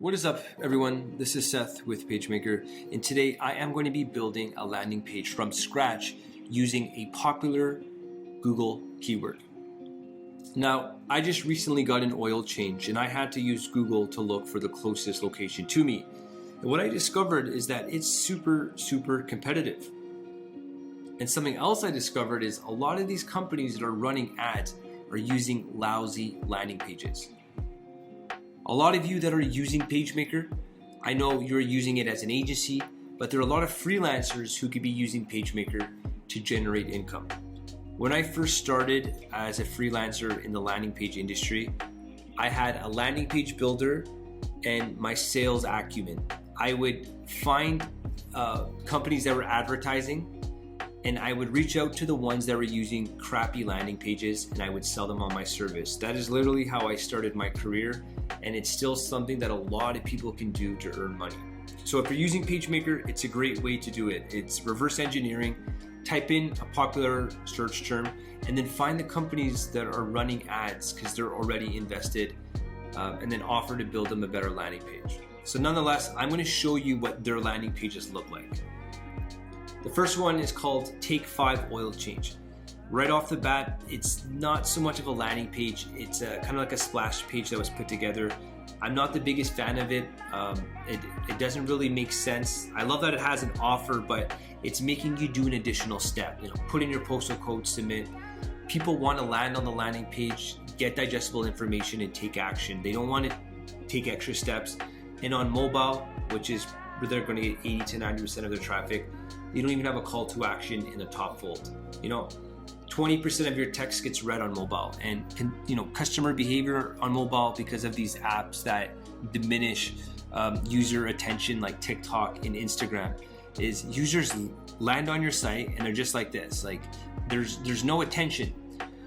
What is up, everyone? This is Seth with Pagemaker, and today I am going to be building a landing page from scratch using a popular Google keyword. Now, I just recently got an oil change and I had to use Google to look for the closest location to me. And what I discovered is that it's super competitive. And something else I discovered is a lot of these companies that are running ads are using lousy landing pages. A lot of you that are using Pagemaker, I know you're using it as an agency, but there are a lot of freelancers who could be using Pagemaker to generate income. When I first started as a freelancer in the landing page industry, I had a landing page builder and my sales acumen. I would find companies that were advertising, and I would reach out to the ones that were using crappy landing pages and I would sell them on my service. That is literally how I started my career, and it's still something that a lot of people can do to earn money. So if you're using Pagemaker, it's a great way to do it. It's reverse engineering. Type in a popular search term and then find the companies that are running ads because they're already invested, and then offer to build them a better landing page. So nonetheless, I'm going to show you what their landing pages look like. The first one is called Take 5 Oil Change. Right off the bat, it's not so much of a landing page. It's kind of like a splash page that was put together. I'm not the biggest fan of it. It doesn't really make sense. I love that it has an offer, but it's making you do an additional step. Put in your postal code, submit. People want to land on the landing page, get digestible information, and take action. They don't want to take extra steps. And on mobile, which is where they're going to get 80 to 90% of their traffic, you don't even have a call to action in the top fold. 20% of your text gets read on mobile, and customer behavior on mobile because of these apps that diminish user attention, like TikTok and Instagram, is users land on your site and they're just like this. Like there's no attention.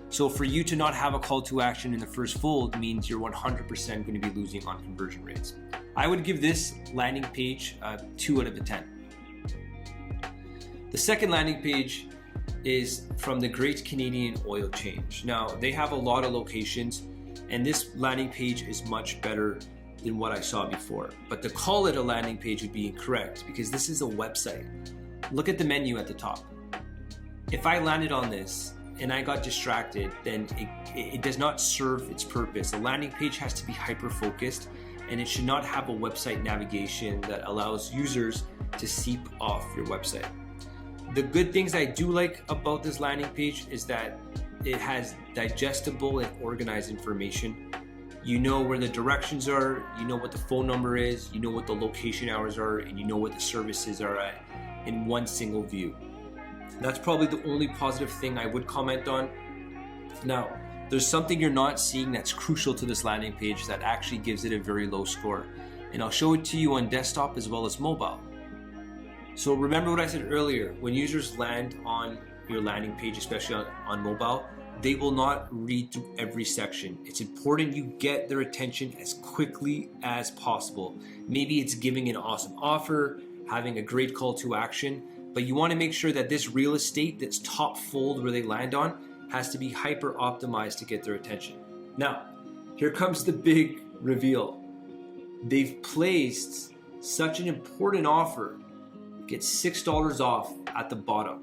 So for you to not have a call to action in the first fold means you're 100% going to be losing on conversion rates. I would give this landing page 2 out of 10. The second landing page is from the Great Canadian Oil Change. Now, they have a lot of locations, and this landing page is much better than what I saw before. But to call it a landing page would be incorrect because this is a website. Look at the menu at the top. If I landed on this and I got distracted, then it does not serve its purpose. A landing page has to be hyper-focused, and it should not have a website navigation that allows users to seep off your website. The good things I do like about this landing page is that it has digestible and organized information. You know where the directions are, you know what the phone number is, you know what the location hours are, and you know what the services are at in one single view. That's probably the only positive thing I would comment on. Now, there's something you're not seeing that's crucial to this landing page that actually gives it a very low score. And I'll show it to you on desktop as well as mobile. So remember what I said earlier, when users land on your landing page, especially on mobile, they will not read through every section. It's important you get their attention as quickly as possible. Maybe it's giving an awesome offer, having a great call to action, but you want to make sure that this real estate, that's top fold where they land on, has to be hyper optimized to get their attention. Now, here comes the big reveal. They've placed such an important offer. Get $6 off at the bottom.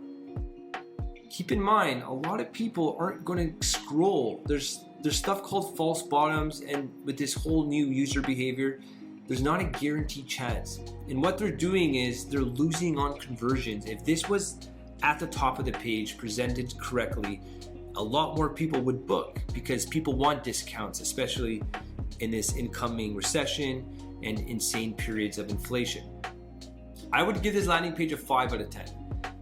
Keep in mind, a lot of people aren't going to scroll. There's stuff called false bottoms, and with this whole new user behavior, there's not a guaranteed chance. And what they're doing is they're losing on conversions. If this was at the top of the page, presented correctly, a lot more people would book because people want discounts, especially in this incoming recession and insane periods of inflation. I would give this landing page a 5 out of 10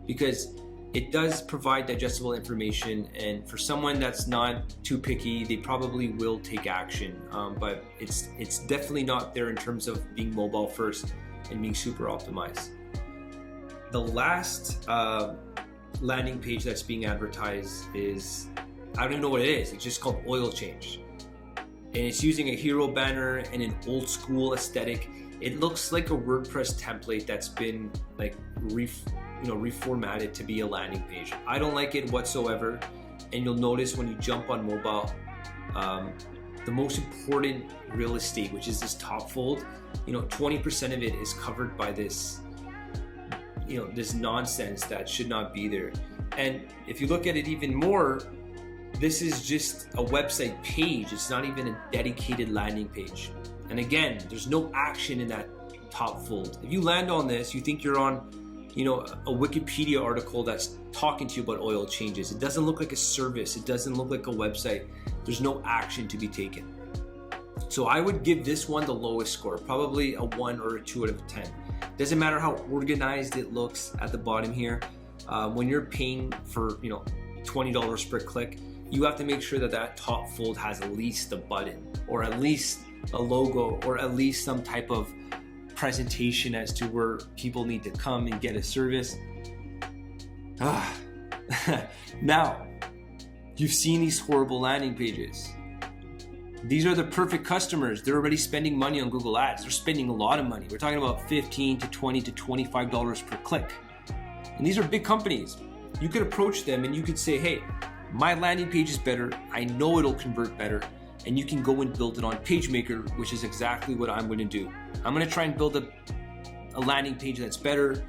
because it does provide digestible information, and for someone that's not too picky, they probably will take action, but it's definitely not there in terms of being mobile first and being super optimized. The last landing page that's being advertised is, I don't even know what it is, it's just called Oil Change. And it's using a hero banner and an old school aesthetic. It looks like a WordPress template that's been like reformatted to be a landing page. I don't like it whatsoever, and you'll notice when you jump on mobile, the most important real estate, which is this top fold, 20% of it is covered by this, this nonsense that should not be there. And if you look at it even more, this is just a website page. It's not even a dedicated landing page. And again, there's no action in that top fold. If you land on this, you think you're on, a Wikipedia article that's talking to you about oil changes. It doesn't look like a service. It doesn't look like a website. There's no action to be taken. So I would give this one the lowest score, probably a 1 or a 2 out of 10. Doesn't matter how organized it looks at the bottom here. When you're paying for, $20 per click, you have to make sure that that top fold has at least a button, or at least a logo, or at least some type of presentation as to where people need to come and get a service. Now, you've seen these horrible landing pages. These are the perfect customers. They're already spending money on Google Ads. They're spending a lot of money. We're talking about $15 to $20 to $25 per click. And these are big companies. You could approach them and you could say, hey, my landing page is better. I know it'll convert better. And you can go and build it on Pagemaker, which is exactly what I'm going to do. I'm going to try and build a landing page that's better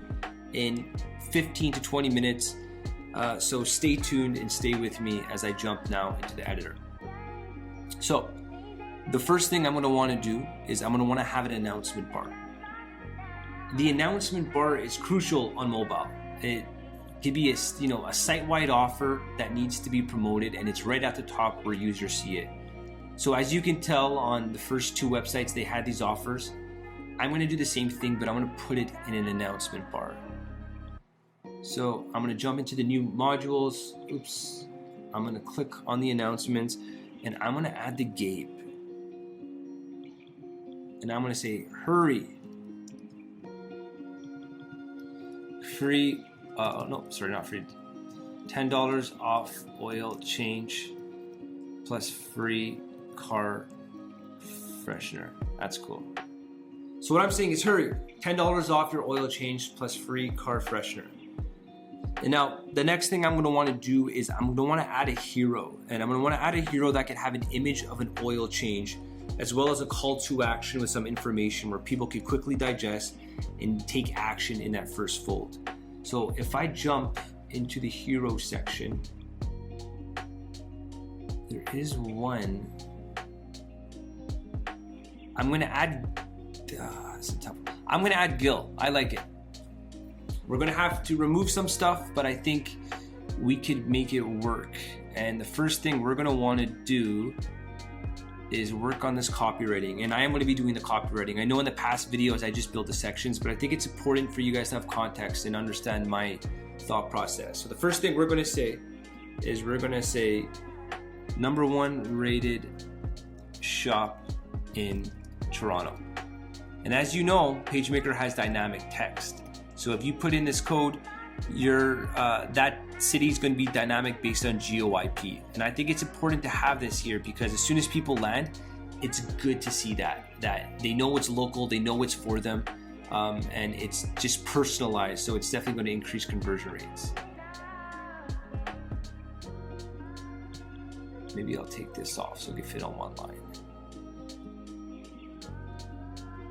in 15 to 20 minutes. So stay tuned and stay with me as I jump now into the editor. So the first thing I'm going to want to do is I'm going to want to have an announcement bar. The announcement bar is crucial on mobile. It could be a site-wide offer that needs to be promoted, and it's right at the top where users see it. So as you can tell on the first 2 websites, they had these offers. I'm going to do the same thing, but I'm going to put it in an announcement bar. So I'm going to jump into the new modules. Oops. I'm going to click on the announcements, and I'm going to add the gape. And I'm going to say, hurry. Free, no, sorry, not free. $10 off oil change plus free car freshener. That's cool. So what I'm saying is hurry. $10 off your oil change plus free car freshener. And now the next thing I'm going to want to do is I'm going to want to add a hero. And I'm going to want to add a hero that can have an image of an oil change, as well as a call to action with some information where people can quickly digest and take action in that first fold. So if I jump into the hero section, there is one. I'm going to add, I'm going to add Gil. I like it. We're going to have to remove some stuff, but I think we could make it work. And the first thing we're going to want to do is work on this copywriting. And I am going to be doing the copywriting. I know in the past videos I just built the sections, but I think it's important for you guys to have context and understand my thought process. So the first thing we're going to say is we're going to say #1 rated shop in Toronto. And as you know, Pagemaker has dynamic text. So if you put in this code, that city is going to be dynamic based on GeoIP. And I think it's important to have this here because as soon as people land, it's good to see that they know it's local, they know it's for them, and it's just personalized. So it's definitely going to increase conversion rates. Maybe I'll take this off so it can fit on one line.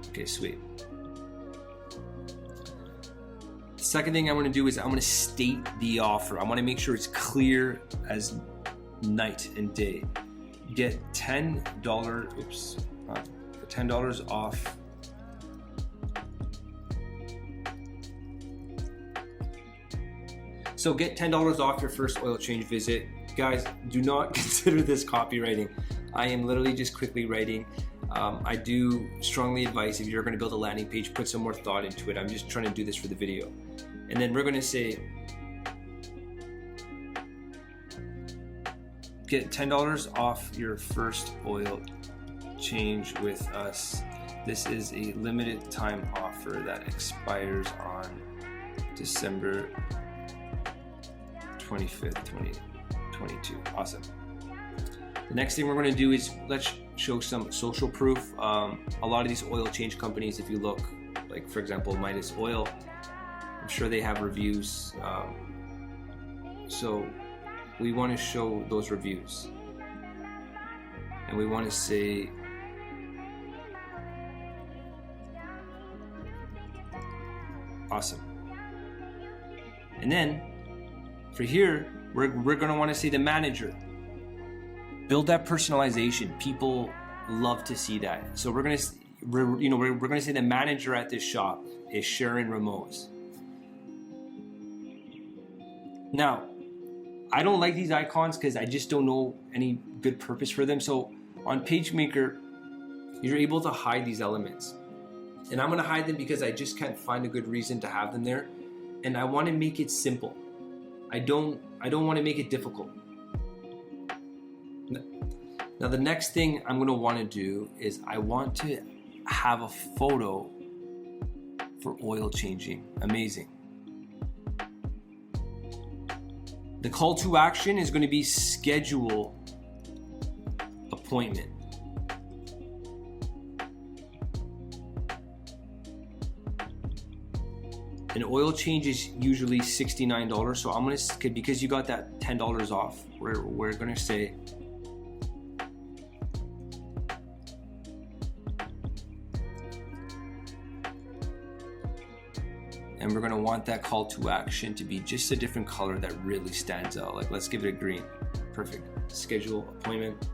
Okay, sweet. The second thing I'm going to do is I'm going to state the offer. I want to make sure it's clear as night and day. Get $10 off. So get $10 off your first oil change visit. Guys, do not consider this copywriting. I am literally just quickly writing. I do strongly advise if you're going to build a landing page, put some more thought into it. I'm just trying to do this for the video. And then we're going to say, get $10 off your first oil change with us. This is a limited time offer that expires on December 25th, 2022. Awesome. The next thing we're going to do is let's show some social proof. A lot of these oil change companies, if you look, like for example, Midas Oil, I'm sure they have reviews. So we want to show those reviews. and we want to say awesome. And then for here, we're going to want to say the manager. Build that personalization. People love to see that. So we're going to say the manager at this shop is Sharon Ramos. Now, I don't like these icons because I just don't know any good purpose for them. So on Pagemaker, you're able to hide these elements. And I'm going to hide them because I just can't find a good reason to have them there. And I want to make it simple. I don't want to make it difficult. Now the next thing I'm going to want to do is I want to have a photo for oil changing. Amazing. The call to action is going to be schedule appointment. An oil change is usually $69, so I'm gonna, because you got that $10 off, we're gonna say and we're gonna want that call to action to be just a different color that really stands out. Like, let's give it a green. Perfect. Schedule appointment.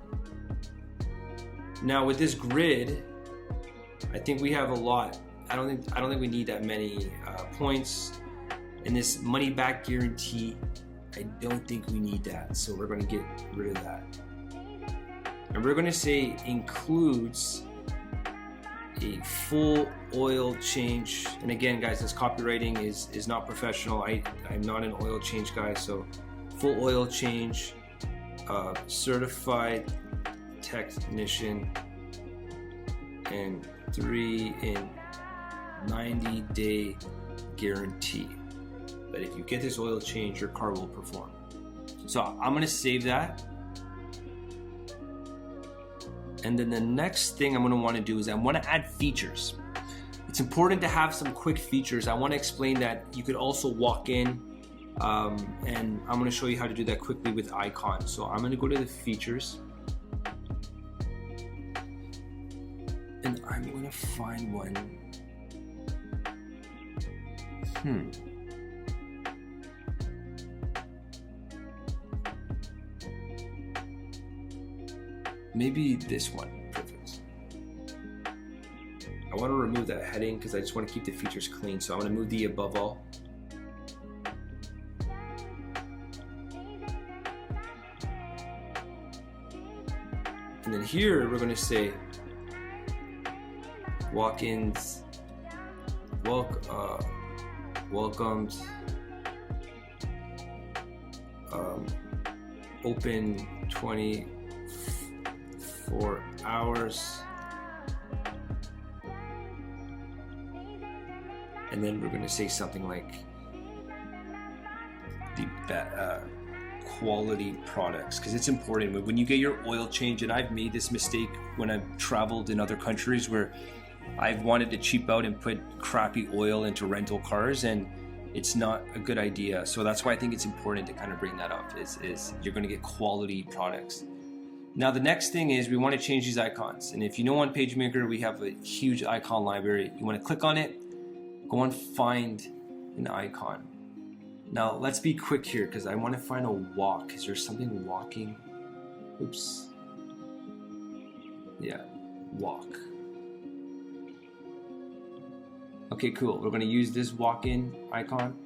Now with this grid, I think we have a lot. I don't think we need that many points. And this money back guarantee, I don't think we need that. So we're going to get rid of that. And we're going to say includes a full oil change. And again, guys, this copywriting is not professional. I'm not an oil change guy. So full oil change, certified technician, and 90-day guarantee that if you get this oil change, your car will perform. So I'm going to save that. And then the next thing I'm going to want to do is I want to add features. It's important to have some quick features. I want to explain that you could also walk in, and I'm going to show you how to do that quickly with icons. So I'm going to go to the features, and I'm going to find one. Maybe this one. Perfect. I want to remove that heading because I just want to keep the features clean. So I'm going to move the above all. And then here we're going to say walk-ins, welcomed, open 24 hours, and then we're going to say something like the quality products, because it's important when you get your oil change. And I've made this mistake when I've traveled in other countries where I've wanted to cheap out and put crappy oil into rental cars, and it's not a good idea. So that's why I think it's important to kind of bring that up, is you're going to get quality products. Now the next thing is we want to change these icons. And if you know on Pagemaker, we have a huge icon library. You want to click on it, go and find an icon. Now let's be quick here because I want to find a walk. Is there something walking? Oops. Yeah, walk. Okay, cool. We're going to use this walk-in icon.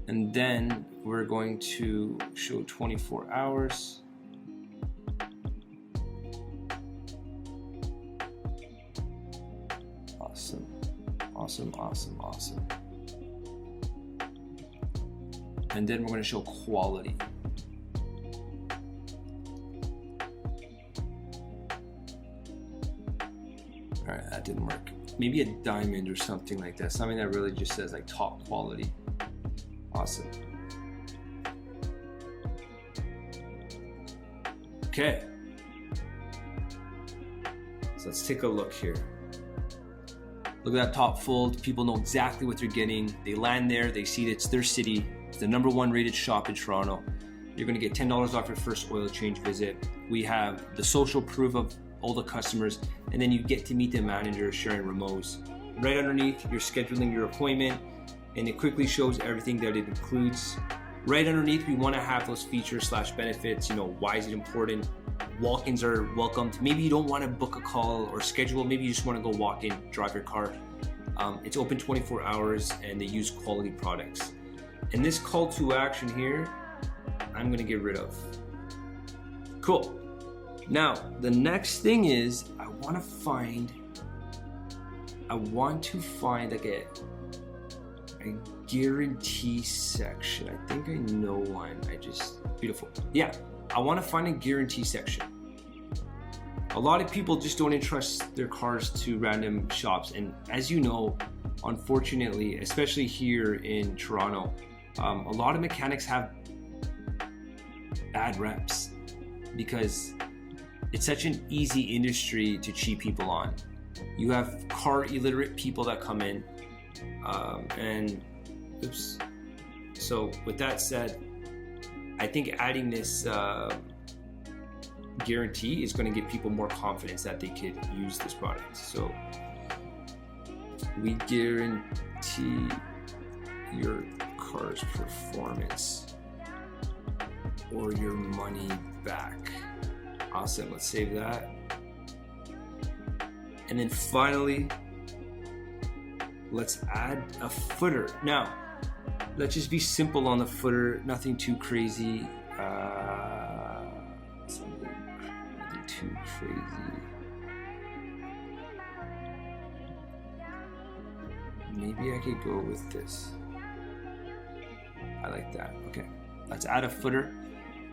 And then we're going to show 24 hours. Awesome. Awesome, awesome, awesome. And then we're going to show quality. All right, that didn't work. Maybe a diamond or something like that. Something that really just says like top quality. Awesome. Okay. So let's take a look here. Look at that top fold. People know exactly what they're getting. They land there, they see it's their city. It's the #1 rated shop in Toronto. you're gonna get $10 off your first oil change visit. We have the social proof of all the customers, and then you get to meet the manager sharing remotes. Right underneath, you're scheduling your appointment, and it quickly shows everything that it includes. Right underneath, we wanna have those features / benefits. Why is it important? Walk-ins are welcomed. Maybe you don't wanna book a call or schedule, maybe you just wanna go walk in, drive your car. It's open 24 hours and they use quality products. And this call to action here, I'm gonna get rid of. Cool. Now, the next thing is I want to find like a guarantee section. I think I know one. Beautiful. Yeah, I want to find a guarantee section. A lot of people just don't entrust their cars to random shops. And as you know, unfortunately, especially here in Toronto, a lot of mechanics have bad reps because it's such an easy industry to cheat people on. You have car illiterate people that come in, So with that said, I think adding this guarantee is going to give people more confidence that they could use this product. So we guarantee your car's performance or your money back. Awesome, let's save that. And then finally, let's add a footer. Now, let's just be simple on the footer, nothing too crazy. Nothing too crazy. Maybe I could go with this. I like that. Okay, let's add a footer.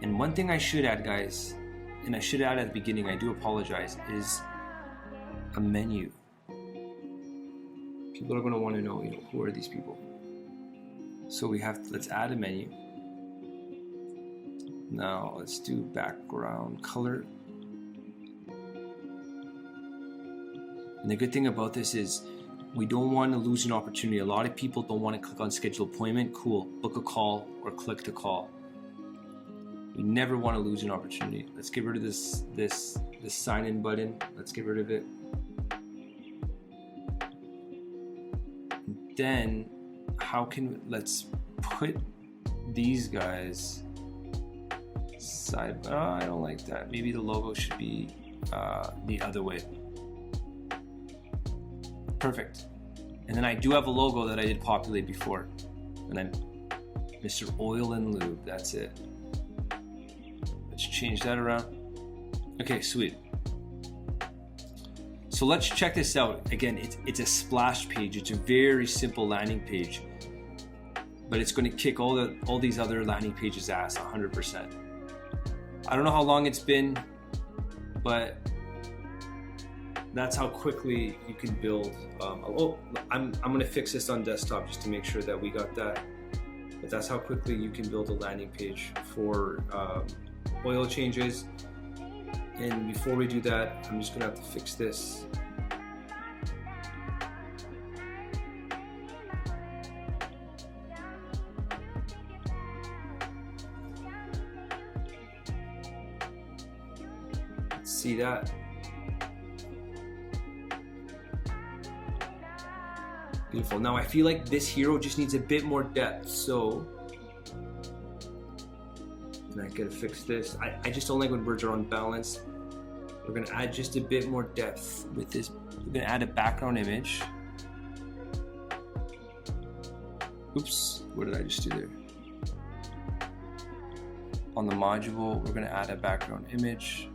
And one thing I should add, guys, and I should add at the beginning, I do apologize, is a menu. People are going to want to know, who are these people? So let's add a menu. Now let's do background color. And the good thing about this is we don't want to lose an opportunity. A lot of people don't want to click on schedule appointment. Cool, book a call or click to call. We never want to lose an opportunity. Let's get rid of this sign in button. Let's get rid of it. Then let's put these guys side. I don't like that. Maybe the logo should be the other way. Perfect. And then I do have a logo that I did populate before. And then Mr. Oil and Lube, that's it. Let's change that around. Okay, sweet. So let's check this out. Again, it's a splash page. It's a very simple landing page, but it's going to kick all these other landing pages ass 100%. I don't know how long it's been, but that's how quickly you can build. I'm going to fix this on desktop just to make sure that we got that. But that's how quickly you can build a landing page for oil changes. And before we do that, I'm just gonna have to fix this. Let's see that. Beautiful. Now I feel like this hero just needs a bit more depth, so and I gotta fix this. I just don't like when words are unbalanced. We're gonna add just a bit more depth with this. We're gonna add a background image. Oops, what did I just do there? On the module, we're gonna add a background image.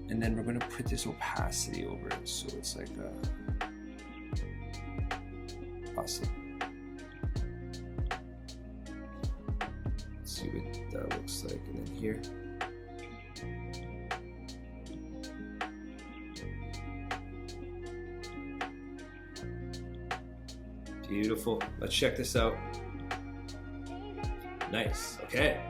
And then we're gonna put this opacity over it, so it's like awesome. See what that looks like, and then here. Beautiful. Let's check this out. Nice. Okay.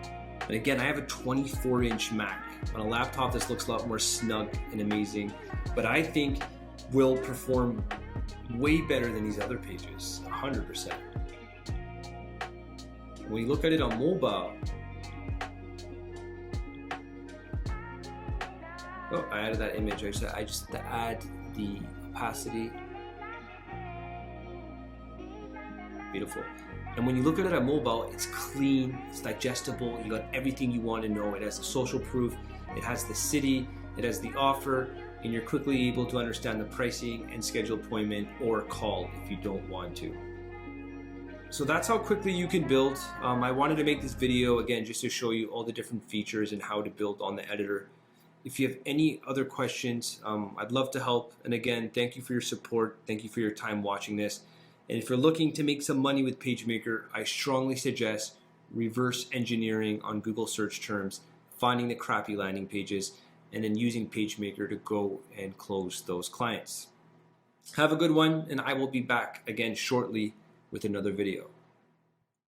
And again, I have a 24-inch Mac. On a laptop, this looks a lot more snug and amazing, but I think will perform way better than these other pages, 100%. When you look at it on mobile, oh, I added that image. I just had to add the opacity. Beautiful. And when you look at it on mobile, it's clean, it's digestible, you got everything you want to know. It has the social proof, it has the city, it has the offer, and you're quickly able to understand the pricing and schedule appointment or call if you don't want to. So that's how quickly you can build. I wanted to make this video again just to show you all the different features and how to build on the editor. If you have any other questions, I'd love to help. And again, thank you for your support. Thank you for your time watching this. And if you're looking to make some money with Pagemaker, I strongly suggest reverse engineering on Google search terms, finding the crappy landing pages, and then using Pagemaker to go and close those clients. Have a good one, and I will be back again shortly with another video.